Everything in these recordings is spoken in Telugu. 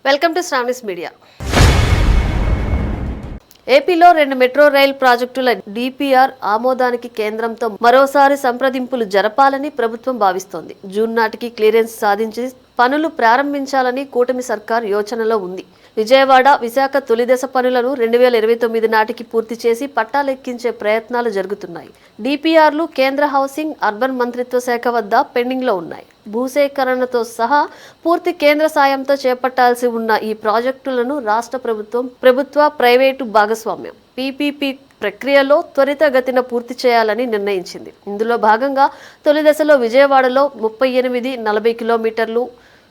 Welcome to Sravani's media. ఏపీలో 2 మెట్రో రైల్ ప్రాజెక్టుల డిపిఆర్ ఆమోదానికి కేంద్రంతో మరోసారి సంప్రదింపులు జరపాలని ప్రభుత్వం భావిస్తోంది. జూన్ నాటికి క్లియరెన్స్ సాధించి పనులు ప్రారంభించాలని కూటమి సర్కార్ యోచనలో ఉంది. విజయవాడ, విశాఖ తొలిదశ పనులను 2029 నాటికి పూర్తి చేసి పట్టాలెక్కించే ప్రయత్నాలు జరుగుతున్నాయి. డిపిఆర్లు కేంద్ర హౌసింగ్, అర్బన్ మంత్రిత్వ శాఖ వద్ద పెండింగ్లో ఉన్నాయి. భూసేకరణతో సహా పూర్తి కేంద్ర సాయంతో చేపట్టాల్సి ఉన్న ఈ ప్రాజెక్టులను రాష్ట్ర ప్రభుత్వ ప్రైవేటు భాగస్వామ్యం పీపీపీ ప్రక్రియలో త్వరితగతిన పూర్తి చేయాలని నిర్ణయించింది. ఇందులో భాగంగా తొలి దశలో విజయవాడలో 38-40 కిలోమీటర్లు,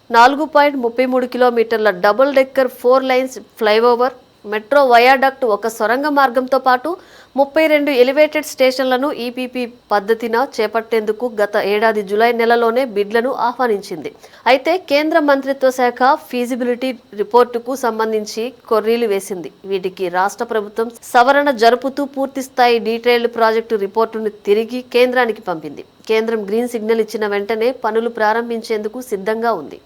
4.33 కిలోమీటర్ల double decker 4 lines flyover, metro viaduct, ఒక సొరంగ మార్గంతో పాటు 32 ఎలివేటెడ్ స్టేషన్లను ఈపీపీ పద్ధతిన చేపట్టేందుకు గత ఏడాది జూలై నెలలోనే బిడ్లను ఆహ్వానించింది. అయితే కేంద్ర మంత్రిత్వ శాఖ ఫీజిబిలిటీ రిపోర్టుకు సంబంధించి కొర్రీలు వేసింది. వీటికి రాష్ట్ర ప్రభుత్వం సవరణ జరుపుతూ పూర్తి స్థాయి డీటెయిల్డ్ ప్రాజెక్టు రిపోర్టును తిరిగి కేంద్రానికి పంపింది. కేంద్రం గ్రీన్ సిగ్నల్ ఇచ్చిన వెంటనే పనులు ప్రారంభించేందుకు సిద్ధంగా ఉంది.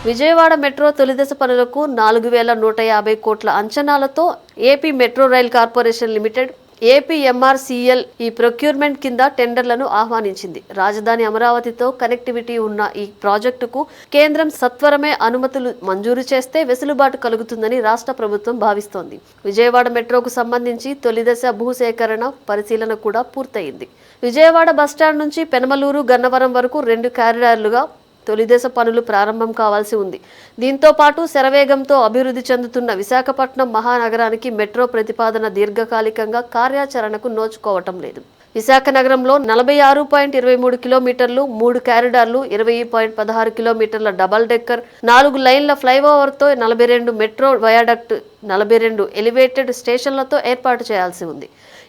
విజయవాడ మెట్రో తొలిదశ పనులకు 4150 కోట్ల అంచనాలతో AP metro rail corporation limited APMRCL ఈ ప్రొక్యూర్మెంట్ కింద టెండర్లను ఆహ్వానించింది. రాజధాని అమరావతితో కనెక్టివిటీ ఉన్న ఈ ప్రాజెక్టుకు కేంద్రం సత్వరమే అనుమతులు మంజూరు చేస్తే వెసులుబాటు కలుగుతుందని రాష్ట్ర ప్రభుత్వం భావిస్తోంది. విజయవాడ మెట్రోకు సంబంధించి తొలిదశ భూసేకరణ పరిశీలన కూడా పూర్తయింది. విజయవాడ బస్టాండ్ నుంచి పెనమలూరు, గన్నవరం వరకు 2 కారిడార్లుగా తొలిదశ పనులు ప్రారంభం కావాల్సి ఉంది. దీంతో పాటు శరవేగంతో అభివృద్ధి చెందుతున్న విశాఖపట్నం మహానగరానికి మెట్రో ప్రతిపాదన దీర్ఘకాలికంగా కార్యాచరణకు నోచుకోవటం లేదు. విశాఖ నగరంలో 46.23 కిలోమీటర్లు, 3 కారిడార్లు, 20.16 కిలోమీటర్ల డబల్ డెక్కర్, 4 లైన్ల ఫ్లైఓవర్తో 42 మెట్రో వయాడక్ట్, 42 ఎలివేటెడ్ స్టేషన్లతో ఏర్పాటు చేయాల్సి ఉంది.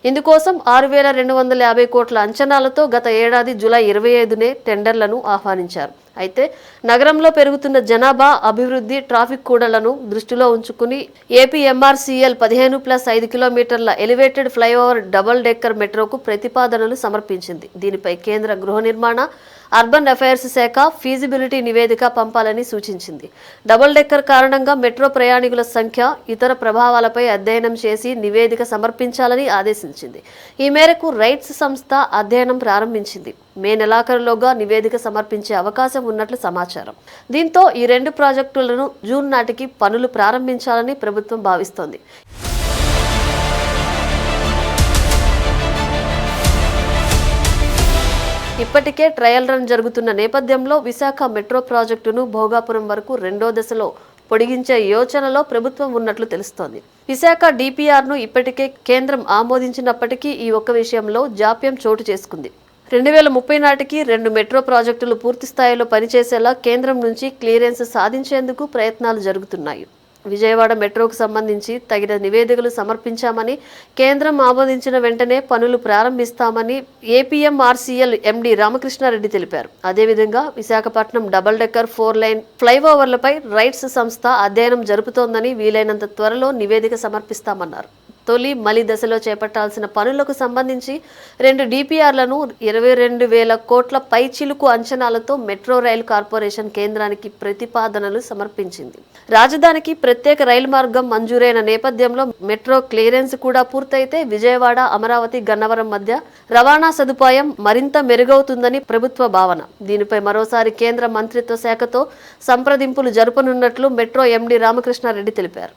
ఇందుకోసం 6250 కోట్ల అంచనాలతో గత ఏడాది జూలై 25నే టెండర్లను ఆహ్వానించారు. అయితే నగరంలో పెరుగుతున్న జనాభా, అభివృద్ధి, ట్రాఫిక్ కూడళ్లను దృష్టిలో ఉంచుకుని ఏపీఎంఆర్సీఎల్ 15+5 కిలోమీటర్ల ఎలివేటెడ్ ఫ్లైఓవర్ డబుల్ డెక్కర్ మెట్రోకు ప్రతిపాదనలు సమర్పించింది. దీనిపై కేంద్ర గృహ నిర్మాణ, అర్బన్ అఫైర్స్ శాఖ ఫీజిబిలిటీ నివేదిక పంపాలని సూచించింది. డబుల్ డెక్కర్ కారణంగా మెట్రో ప్రయాణికుల సంఖ్య, ఇతర ప్రభావాలపై అధ్యయనం చేసి నివేదిక సమర్పించాలని ఆదేశించింది. ఈ మేరకు రైట్స్ సంస్థ అధ్యయనం ప్రారంభించింది. మే నెలాఖరులోగా నివేదిక సమర్పించే అవకాశం ఉన్నట్లు సమాచారం. దీంతో ఈ 2 ప్రాజెక్టులను జూన్ నాటికి పనులు ప్రారంభించాలని ప్రభుత్వం భావిస్తోంది. ఇప్పటికే ట్రయల్ రన్ జరుగుతున్న నేపథ్యంలో విశాఖ మెట్రో ప్రాజెక్టును భోగాపురం వరకు 2వ దశలో పొడిగించే యోచనలో ప్రభుత్వం ఉన్నట్లు తెలుస్తోంది. విశాఖ డిపిఆర్ను ఇప్పటికే కేంద్రం ఆమోదించినప్పటికీ ఈ ఒక్క విషయంలో జాప్యం చోటు చేసుకుంది. 2030 నాటికి 2 మెట్రో ప్రాజెక్టులు పూర్తి స్థాయిలో పనిచేసేలా కేంద్రం నుంచి క్లియరెన్స్ సాధించేందుకు ప్రయత్నాలు జరుగుతున్నాయి. విజయవాడ మెట్రోకు సంబంధించి తగిన నివేదికలు సమర్పించామని, కేంద్రం ఆమోదించిన వెంటనే పనులు ప్రారంభిస్తామని ఏపీఎంఆర్సీఎల్ ఎండీ రామకృష్ణారెడ్డి తెలిపారు. అదేవిధంగా విశాఖపట్నం డబుల్ డెక్కర్ 4 లైన్ ఫ్లైఓవర్లపై రైట్స్ సంస్థ అధ్యయనం జరుపుతోందని, వీలైనంత త్వరలో నివేదిక సమర్పిస్తామన్నారు. తొలి, మలి దశలో చేపట్టాల్సిన పనులకు సంబంధించి 2 డిపిఆర్లను 22,000 కోట్ల పైచిలుకు అంచనాలతో మెట్రో రైల్ కార్పొరేషన్ కేంద్రానికి ప్రతిపాదనలు సమర్పించింది. రాజధానికి ప్రత్యేక రైలు మార్గం మంజూరైన నేపథ్యంలో మెట్రో క్లియరెన్స్ కూడా పూర్తయితే విజయవాడ, అమరావతి, గన్నవరం మధ్య రవాణా సదుపాయం మరింత మెరుగవుతుందని ప్రభుత్వ భావన. దీనిపై మరోసారి కేంద్ర మంత్రిత్వ శాఖతో సంప్రదింపులు జరపనున్నట్లు మెట్రో ఎండీ రామకృష్ణారెడ్డి తెలిపారు.